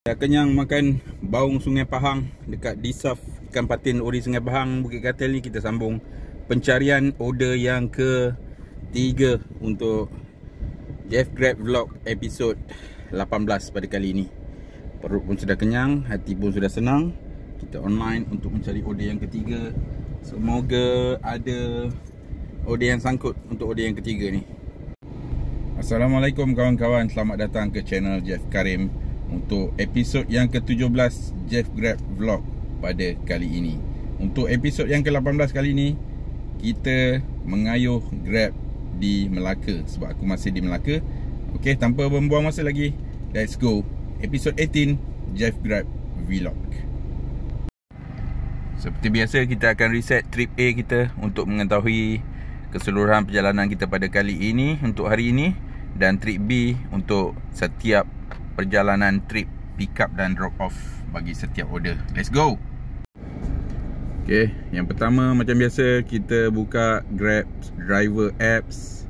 Dah kenyang makan baung Sungai Pahang dekat Disaf Ikan Patin Ori Sungai Pahang Bukit Katil ni. Kita sambung pencarian order yang ke-3 untuk Jeff Grab Vlog episod 18 pada kali ini. Perut pun sudah kenyang, hati pun sudah senang. Kita online untuk mencari order yang ke-3. Semoga ada order yang sangkut untuk order yang ke-3 ni. Assalamualaikum kawan-kawan, selamat datang ke channel Jeff Karim untuk episod yang ke-17 Jeff Grab Vlog pada kali ini. Untuk episod yang ke-18 kali ini, kita mengayuh Grab di Melaka sebab aku masih di Melaka. Okey, tanpa membuang masa lagi, let's go. Episod 18 Jeff Grab Vlog. Seperti biasa, kita akan reset trip A kita untuk mengetahui keseluruhan perjalanan kita pada kali ini untuk hari ini, dan trip B untuk setiap perjalanan trip pick up dan drop off bagi setiap order. Let's go. Okay, yang pertama macam biasa kita buka Grab driver apps.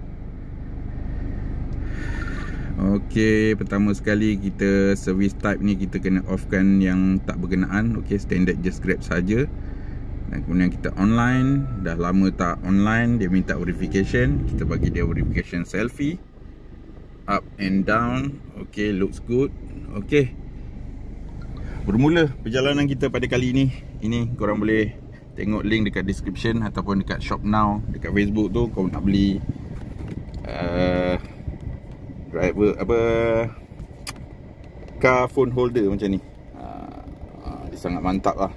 Okay, pertama sekali kita service type ni kita kena off kan yang tak berkenaan. Okay, standard just Grab saja. Dan kemudian kita online. Dah lama tak online, dia minta verification. Kita bagi dia verification selfie. Up and down. Okay, looks good. Okay, bermula perjalanan kita pada kali ini. Ini korang boleh tengok link dekat description ataupun dekat shop now dekat Facebook tu. Kau nak beli driver car phone holder macam ni. Dia sangat mantap lah.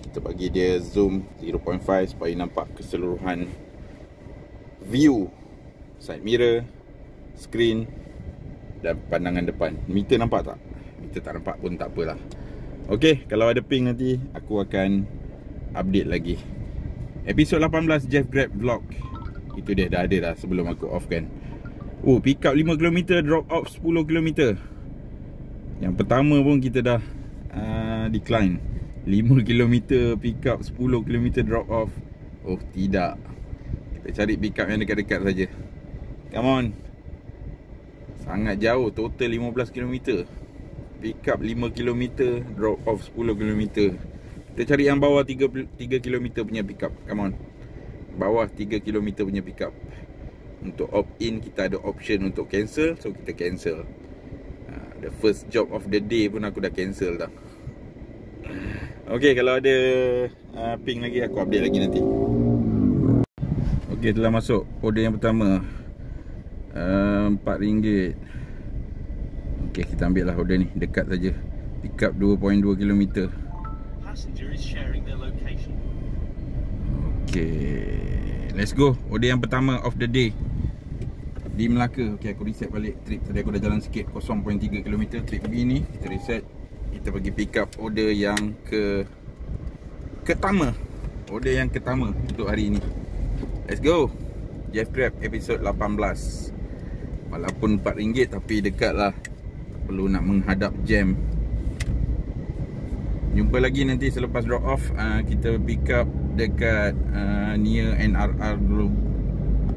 Kita bagi dia zoom 0.5 supaya nampak keseluruhan view, side mirror, skrin dan pandangan depan. Meter nampak tak? Meter tak nampak pun tak apalah. Ok, kalau ada ping nanti aku akan update lagi. Episod 18 Jeff Grab Vlog, itu dia dah ada dah sebelum aku off kan. Oh, pick up 5km, drop off 10km. Yang pertama pun kita dah decline. 5km pick up, 10km drop off. Oh tidak, kita cari pick up yang dekat-dekat saja. Come on. Sangat jauh, total 15km. Pick up 5km, drop off 10km. Kita cari yang bawah 3km punya pick up. Come on. Bawah 3km punya pick up. Untuk opt-in kita ada option untuk cancel, so kita cancel. The first job of the day pun aku dah cancel dah. Ok, kalau ada ping lagi aku update lagi nanti. Ok, telah masuk order yang pertama, RM4. Ok, kita ambil lah order ni, dekat saja. Pick up 2.2km. Ok, let's go. Order yang pertama of the day di Melaka. Ok, aku reset balik trip. Tadi aku dah jalan sikit, 0.3km. Trip B ni kita reset. Kita pergi pick up order yang ketama. Order yang ketama untuk hari ini. Let's go. Jeff Grab episod 18. Walaupun RM4 tapi dekat lah. Perlu nak menghadap jam. Jumpa lagi nanti selepas drop off. Kita pick up dekat near NRR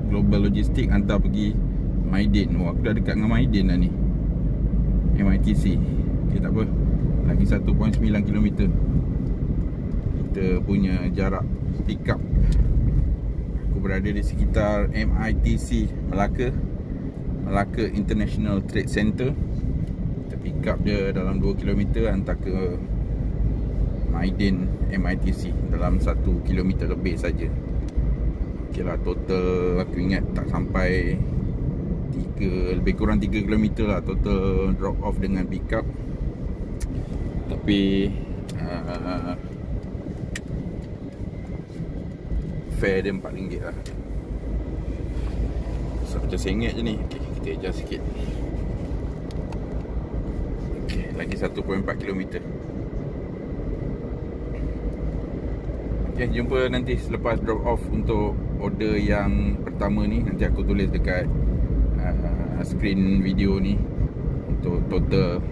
Global Logistics, hantar pergi Maidin. Wah, aku dah dekat dengan Maidin dah ni, MITC. Okay, tak apa, lagi 1.9km kita punya jarak pick up. Aku berada di sekitar MITC Melaka, Melaka International Trade Center. Kita pick up dia dalam 2km, hantar ke Maidin MITC dalam 1km lebih saja. Ok lah, total aku ingat tak sampai lebih kurang 3km lah total drop off dengan pick up. Tapi fare dia RM4 lah. So macam RM1 je ni. Okay, kita adjust sikit. Okay, lagi 1.4km. Okay, jumpa nanti selepas drop off untuk order yang pertama ni. Nanti aku tulis dekat screen video ni untuk total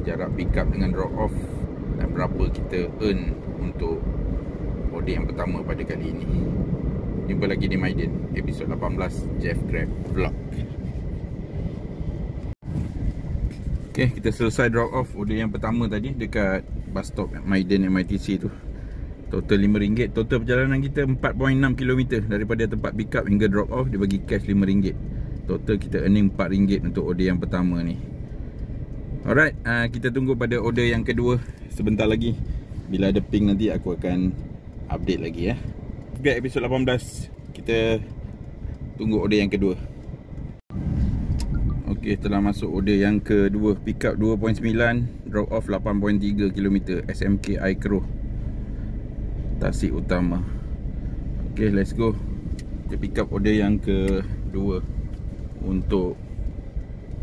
jarak pick up dengan drop off dan berapa kita earn untuk order yang pertama pada kali ini. Jumpa lagi di Maidin episod 18 Jeff Grab Vlog. Okay, kita selesai drop off order yang pertama tadi dekat bus stop Maiden MITC tu. Total RM5. Total perjalanan kita 4.6 km daripada tempat pick up hingga drop off. Dia bagi cash RM5. Total kita earning RM4 untuk order yang pertama ni. Alright, kita tunggu pada order yang kedua sebentar lagi. Bila ada ping nanti aku akan update lagi ya. Biar episod 18 kita tunggu order yang kedua. Okey, telah masuk order yang kedua. Pick up 2.9, drop off 8.3 km, SMK iCrow, Tasik Utama. Okey, let's go. Kita pick up order yang kedua untuk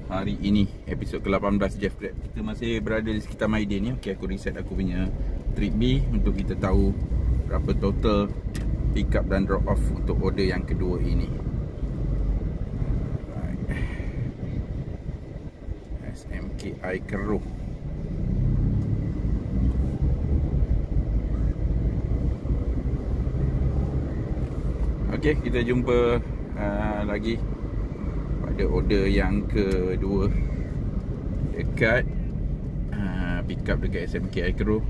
hari ini, episod ke-18 Jeff Grab. Kita masih berada di sekitar Maiden ni. Okey, aku reset aku punya trip B untuk kita tahu berapa total pick up dan drop off untuk order yang kedua ini. SMK iCrow. Okey, kita jumpa lagi pada order yang kedua dekat pick up dekat SMK iCrow,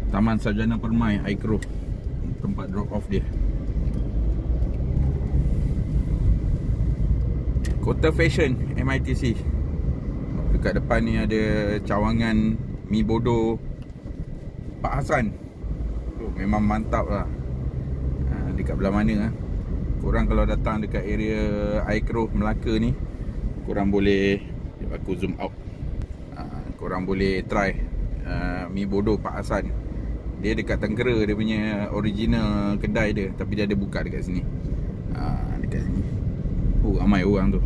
Taman Sarjana Permai iCrow, tempat drop off dia. Kota Fashion MITC. Dekat depan ni ada cawangan mi bodoh Pak Hassan. Memang mantap lah. Dekat belah mana korang kalau datang dekat area iCrow Melaka ni, korang boleh, aku zoom out, korang boleh try mi bodoh Pak Hassan. Dia dekat Tengkera, dia punya original kedai dia, tapi dia ada buka dekat sini. Dekat sini ramai orang tu.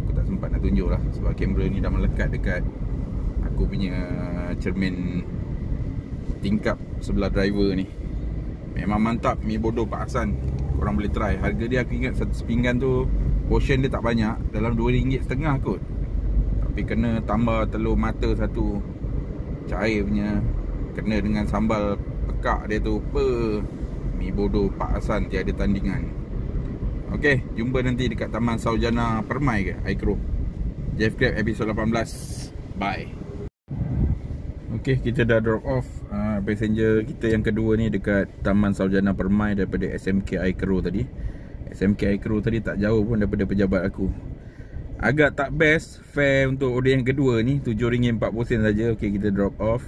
Aku tak sempat nak tunjuk lah sebab kamera ni dah melekat dekat aku punya cermin tingkap sebelah driver ni. Memang mantap mi bodoh Pak Hassan. Korang boleh try. Harga dia aku ingat satu sepinggan tu, portion dia tak banyak, dalam RM2.5 kot. Tapi kena tambah telur mata satu, cair punya, kena dengan sambal pekak dia tu. Mi bodoh Pak Hassan tiada tandingan. Okey, jumpa nanti dekat Taman Sarjana Permai ke iCrow. Jeff Grab episod 18. Bye. Okey, kita dah drop off passenger kita yang kedua ni dekat Taman Sarjana Permai daripada SMK iCrow tadi. SMK iCrow tadi tak jauh pun daripada pejabat aku. Agak tak best fare untuk order yang kedua ni, RM7.40 saja. Okey, kita drop off.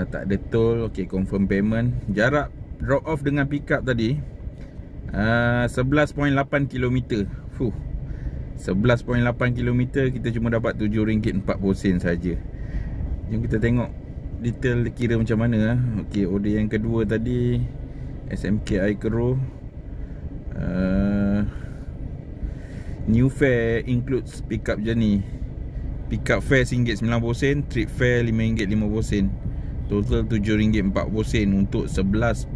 Tak ada toll. Okey, confirm payment. Jarak drop off dengan pick up tadi 11.8 km. 11.8 km kita cuma dapat RM7.40 saja. Jom kita tengok detail kira macam mana. Okey, order yang kedua tadi SMK iCrow, new fare includes pick up journey. Pick up fare RM1.90, trip fare RM5.50. Total RM7.40 untuk 11.8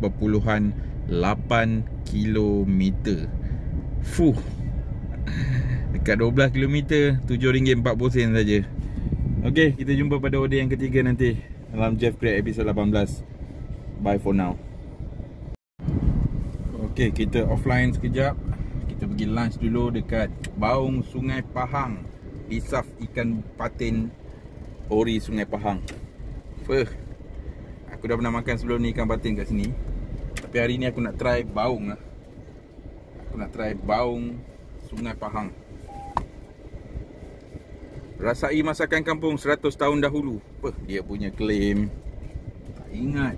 km. Dekat 12 km RM7.40 saja. Okey, kita jumpa pada order yang ketiga nanti dalam Jeff Grab episod 18. Bye for now. Okey, kita offline sekejap. Kita pergi lunch dulu dekat Baung Sungai Pahang, Disaf ikan patin ori Sungai Pahang. Aku dah pernah makan sebelum ni ikan patin kat sini, tapi hari ni aku nak try baung lah. Aku nak try baung Sungai Pahang. Rasai masakan kampung 100 tahun dahulu. Dia punya claim. Tak ingat.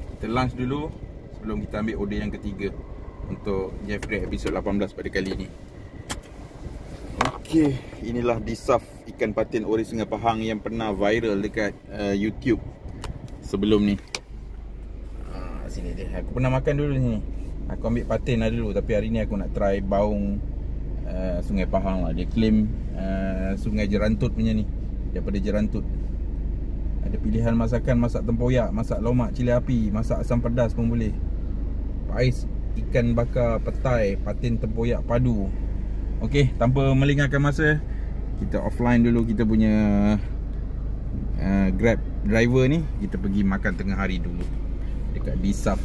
Kita lunch dulu sebelum kita ambil order yang ketiga untuk Jeff Grab episod 18 pada kali ni. Okey, inilah Disaf ikan patin ori Sungai Pahang yang pernah viral dekat YouTube sebelum ni. Sini dia. Aku pernah makan dulu sini. Aku ambil patin lah dulu, tapi hari ni aku nak try baung Sungai Pahang lah. Dia claim Sungai Jerantut punya ni, daripada Jerantut. Ada pilihan masakan, masak tempoyak, masak lomak cili api, masak asam pedas pun boleh. Pais ikan bakar petai, patin tempoyak padu. Okey, tanpa melengahkan masa, kita offline dulu kita punya Grab driver ni. Kita pergi makan tengah hari dulu dekat Disaf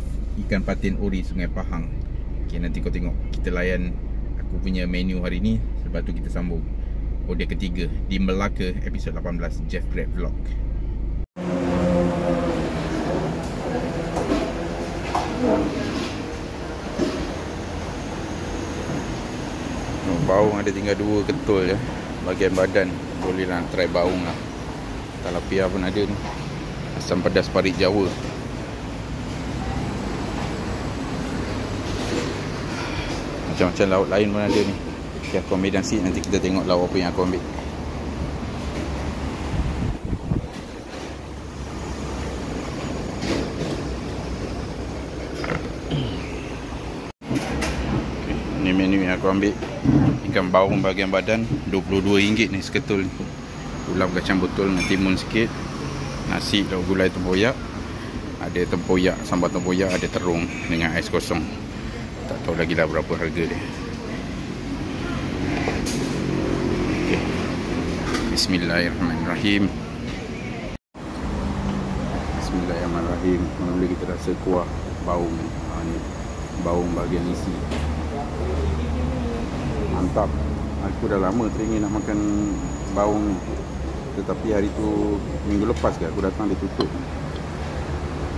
ikan patin ori Sungai Pahang. Okey, nanti kau tengok kita layan. aku punya menu hari ni. Lepas tu kita sambung order ketiga di Melaka episod 18 Jeff Grab Vlog. Baung ada tinggal 2 ketul je. Bahagian badan boleh lah try baung lah. Talapia pun ada ni. Asam pedas parit Jawa. Macam-macam lauk lain pun ada ni. Okay, aku ambil nasi. Nanti kita tengok lauk apa yang aku ambil. Ni menu yang aku ambil. Ikan baung bahagian badan RM22 ni seketul ni. Ulam kacang botol dengan timun sikit. Nasi lauk gulai tempoyak. Ada tempoyak, sambal tempoyak. Ada terung dengan ais kosong. Tak tahu lagi lah berapa harga dia. Okay. Bismillahirrahmanirrahim. Bismillahirrahmanirrahim. Mula kita rasa kuah baung ni. Ni baung bahagian isi. Mantap. Aku dah lama teringin nak makan baung ni. Tetapi hari tu minggu lepas ke aku datang dia tutup.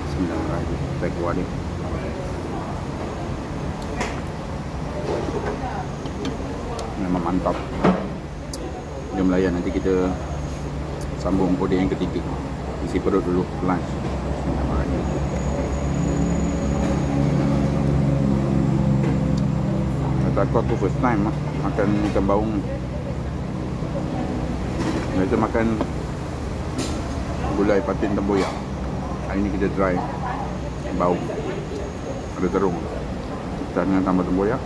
Bismillahirrahmanirrahim. Kita keluar ni. Memang mantap. Jom layan, nanti kita sambung order yang ketiga. Isi perut dulu lunch. Bismillahirrahmanirrahim. Kata aku first time makan ikan baung ni. Biasa makan gulai patin tempoyak. Hari ni kita try baung. Ada terung. Kita dengan tambah tempoyak.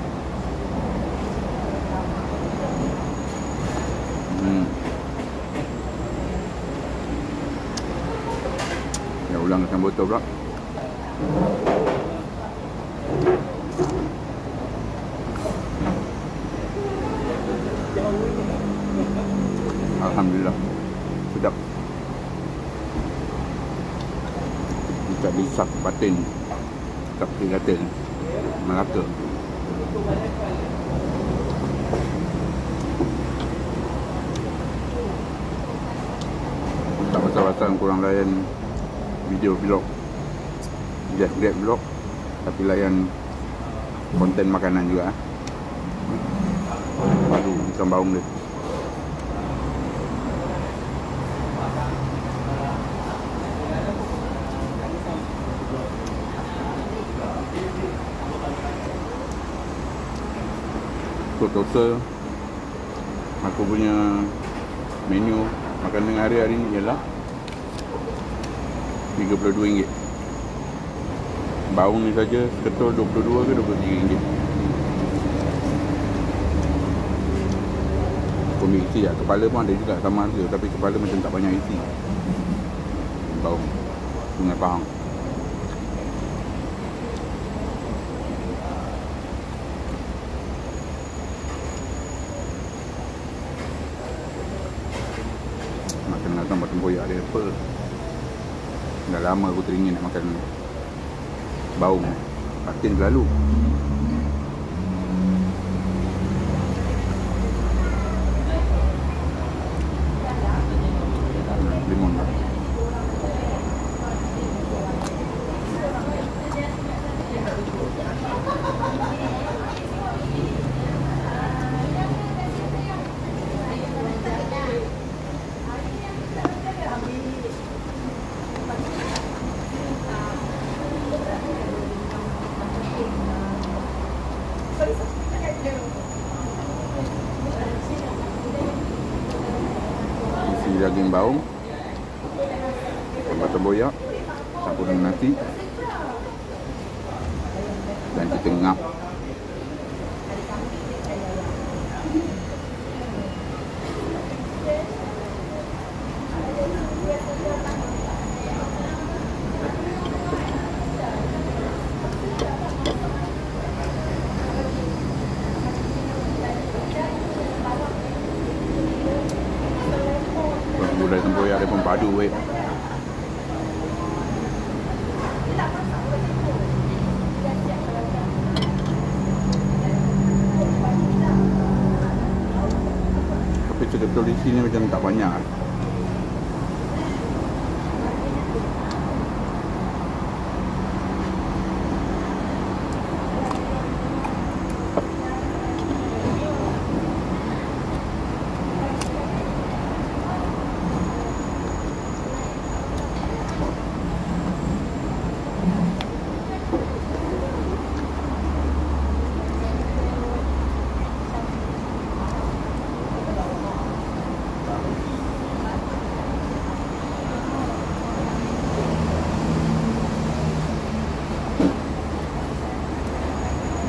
Ya, ulang kacang botol pula. Alhamdulillah. Sedap. Kita lisak patin. Kita pergi kata Melaka. Tak pasal-pasal kurang layan video vlog Jeff Grab Vlog, tapi layan konten makanan juga. Padu ikan baung dia. So total aku punya menu makanan hari-hari ni ialah RM32. Baung ni saja ketul 22 ke RM23. Aku isi lah. Kepala pun ada juga sama harga, tapi kepala macam tak banyak isi. Baung dengan pahang. Makan tambah tempoyak dia apa. Dah lama aku teringin nak makan baung. Patin selalu. Limon lah. Isi daging baung, tambah tempoyak, campur dengan nasi, dan kita ngap. Gulai tempoyak dia pun padu weh. botol di sini macam tak banyak.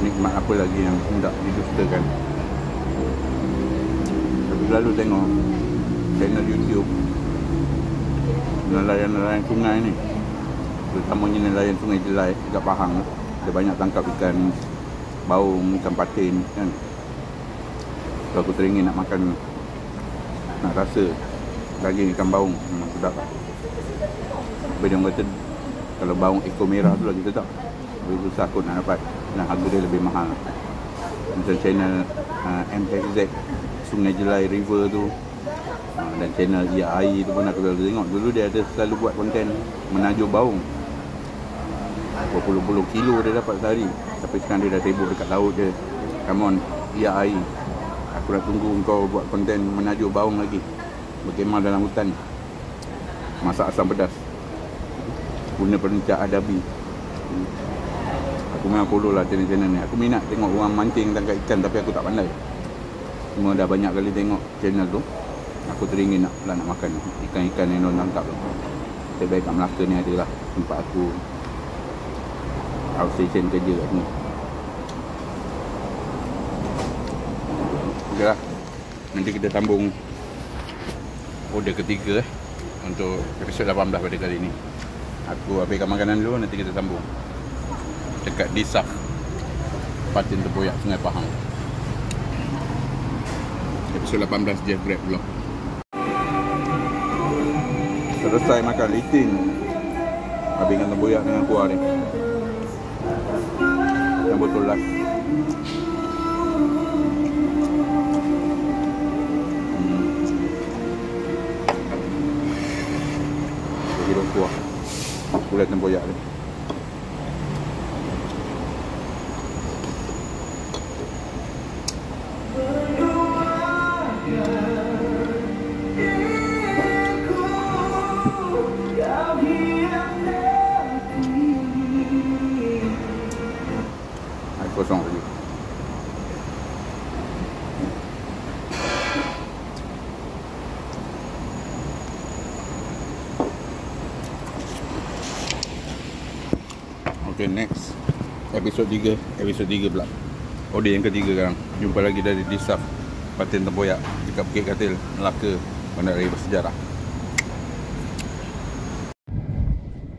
Nikmat apa lagi yang hendak didustakan. Aku selalu tengok channel YouTube nelayan-nelayan sungai ni, terutamanya nelayan Sungai Jelai dekat Pahang. Dia banyak tangkap ikan baung, ikan patin kan. So, aku teringin nak makan, nak rasa daging ikan baung. Memang sedap lah. Tapi dia kata kalau baung ekor merah tu lagi sedap. Lebih susah kot nak dapat, dan harga dia lebih mahal. Macam channel MHZ Sungai Jelai River tu, dan channel Ia Air tu pun aku selalu tengok. Dulu dia ada selalu buat konten menajur baung, berpuluh-puluh kilo dia dapat sehari. Tapi sekarang dia dah sibuk dekat laut dia. Come on Ia Air, aku nak tunggu kau buat konten menajur baung lagi, berkemah dalam hutan, masak asam pedas, guna perencak adabi. Aku memang follow lah channel-channel ni. Aku minat tengok orang mancing tangkap ikan, tapi aku tak pandai. Cuma dah banyak kali tengok channel tu, aku teringin nak makan ikan-ikan yang diorang tangkap tu. Terbaik kat Melaka ni adalah tempat aku outstation kerja kat sini. Ok lah, nanti kita sambung order ketiga untuk episod 18 pada kali ni. Aku habiskan makanan dulu, nanti kita sambung dekat Disaf, Patin Tempoyak, Sungai Pahang. Episod 18 Jeff Grab Vlog. Selesai makan liting, habiskan tempoyak dengan kuah ni, yang botol last. Hidup kuah kulit tempoyak ni. Air kosong lagi. Okay, next episod 3 pula. Order yang ketiga sekarang. Jumpa lagi dari Disaf, Patin Tempoyak, dekat Bukit Katil, Melaka, Bandar Raya Bersejarah.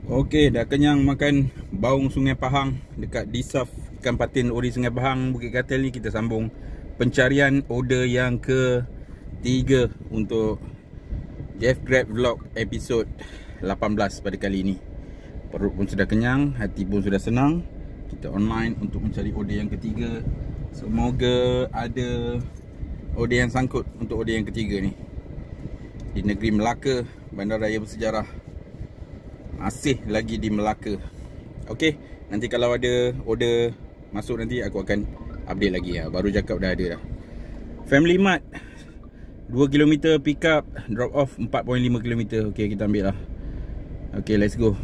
Okey, dah kenyang makan baung Sungai Pahang dekat Disaf, ikan patin ori Sungai Pahang, Bukit Katil ni. Kita sambung pencarian order yang ke-3 untuk Jeff Grab Vlog episod 18 pada kali ini. Perut pun sudah kenyang, hati pun sudah senang. Kita online untuk mencari order yang ketiga. Semoga ada order yang sangkut untuk order yang ketiga ni. Di negeri Melaka, Bandar Raya Bersejarah. Masih lagi di Melaka. Okey, nanti kalau ada order masuk nanti aku akan update lagi ya. Baru cakap dah ada dah. Family Mart 2 km pick up, drop off 4.5 km. Okey, kita ambil lah. Okey, let's go.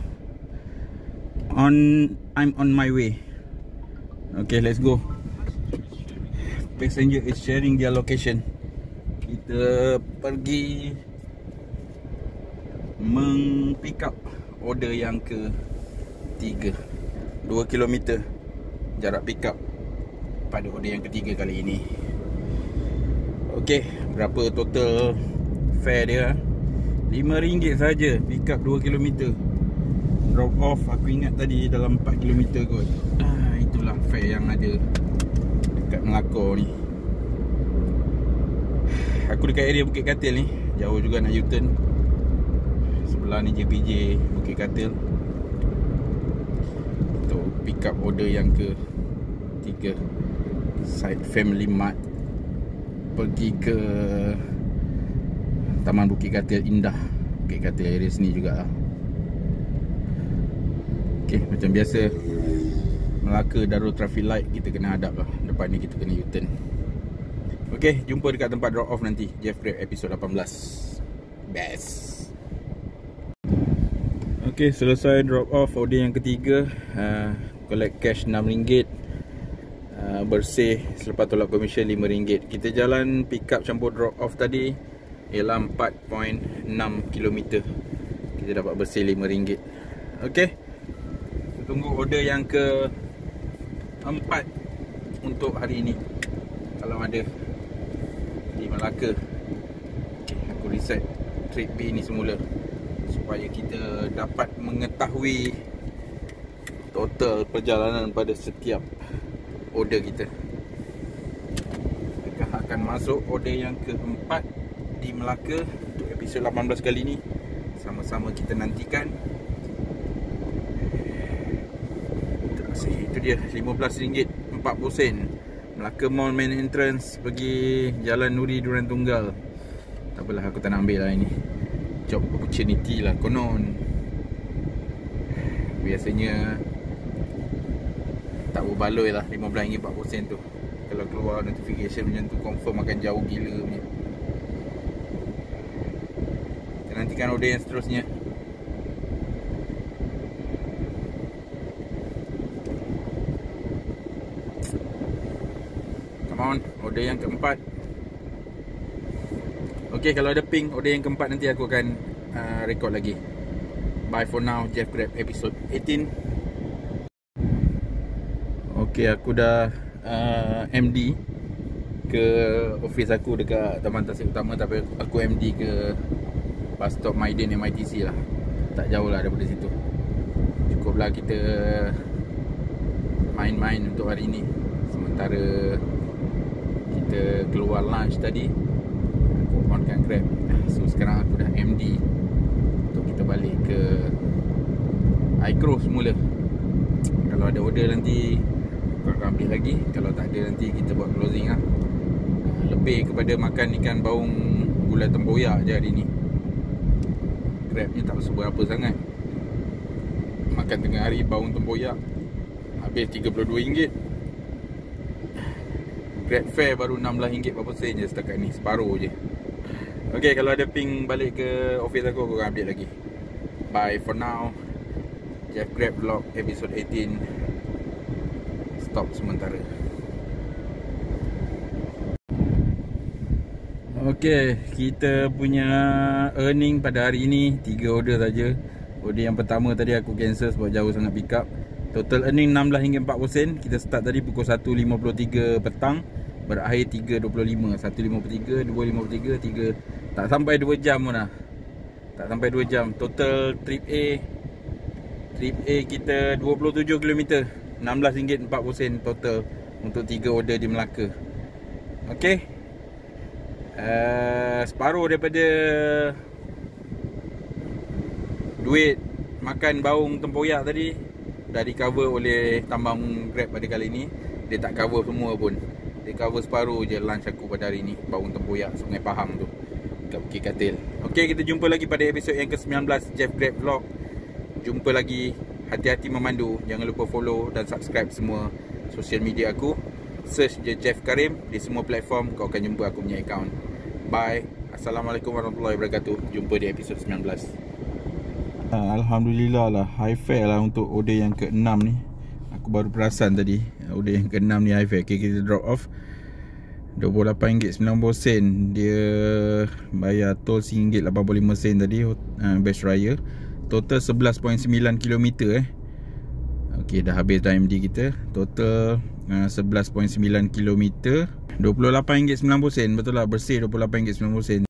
I'm on my way. Okay, let's go. Passenger is sharing their location. Kita pergi pick up order yang ke-3. 2 km jarak pick up pada order yang ketiga kali ini. Okay, berapa total fare dia? RM5 saja pick up 2 km. Drop off aku ingat tadi dalam 4 km kot. Itulah fare yang ada dekat Melaka ni. Aku dekat area Bukit Katil ni. Jauh juga nak U-turn. Sebelah ni JPJ Bukit Katil. Untuk pick up order yang ke-3 side Family Mart. Pergi ke Taman Bukit Katil indah. Bukit Katil area sini juga lah. Okay, macam biasa Melaka Darul Traffic Light kita kena hadap lah. Depan ni kita kena U-turn. Okay, jumpa dekat tempat drop off nanti. Jeff Grab episod 18. Best. Okay, selesai drop off order yang ketiga. Collect cash RM6. Bersih selepas tolak komisen RM5. Kita jalan pick up campur drop off tadi ialah 4.6 km. Kita dapat bersih RM5. Okay, tunggu order yang ke-4 untuk hari ini, kalau ada di Melaka. Okay, aku reset trip B ni semula supaya kita dapat mengetahui total perjalanan pada setiap order kita. Kita akan masuk order yang ke-4 di Melaka untuk episod 18 kali ni. Sama-sama kita nantikan. Itu dia RM15.40. Melaka Mall main entrance pergi Jalan Nuri Durian Tunggal. Tak apalah, aku tak nak ambil lah ini. Job opportunity lah konon. Biasanya tak berbaloi lah RM15.40 tu. Kalau keluar notification macam tu, confirm akan jauh gila punya. Kita nantikan order yang seterusnya. Come on, order yang keempat. Okay, kalau ada ping order yang keempat nanti aku akan record lagi. Bye for now, Jeff Grab episode 18. Okay, aku dah MD ke office aku dekat Taman Tasik Utama. Tapi aku MD ke bus stop Maidin MITC lah. Tak jauh lah daripada situ. Cukuplah kita main-main untuk hari ni. Sementara kita keluar lunch tadi, aku onkan Grab. So sekarang aku dah MD untuk kita balik ke iCrow semula. Kalau ada order nanti aku akan ambil lagi. Kalau tak ada nanti kita buat closing lah. Lebih kepada makan ikan baung gulai tempoyak je hari ni. Grab ni tak seberapa sangat. Makan tengah hari baung tempoyak habis RM32. Grab fare baru RM16.40 je setakat ni, separuh je. Okay, kalau ada ping balik ke office aku akan update lagi. Bye for now. Jeff Grab vlog episode 18 stop sementara. Okay, kita punya earning pada hari ini 3 order saja. Order yang pertama tadi aku cancel sebab jauh sangat pick up. Total earning RM16.40. Kita start tadi pukul 1.53 petang, berakhir 3.25. 1.53, 2.53, 3. Tak sampai 2 jam pun lah. Tak sampai 2 jam. Total trip A kita 27 km. RM16.40 total untuk 3 order di Melaka. Okay, separuh daripada duit makan baung tempoyak tadi dah di cover oleh tambang Grab pada kali ni. Dia tak cover semua pun. Dia cover separuh je lunch aku pada hari ni. Baung tempoyak Sungai Pahang tu kat Bukit Katil. Okay, kita jumpa lagi pada episod yang ke-19 Jeff Grab vlog. Jumpa lagi. Hati-hati memandu. Jangan lupa follow dan subscribe semua social media aku. Search je Jeff Karim di semua platform. Kau akan jumpa aku punya account. Bye. Assalamualaikum warahmatullahi wabarakatuh. Jumpa di episod 19. Alhamdulillah lah, high fare lah untuk order yang ke-6 ni. Aku baru perasan tadi order yang ke-6 ni high fare. Okay, kita drop off RM28.90. Dia bayar tol RM1.85 tadi, best raya. Total 11.9 km Okay, dah habis dah MD kita. Total 11.9 km, RM28.90. Betul lah, bersih RM28.90.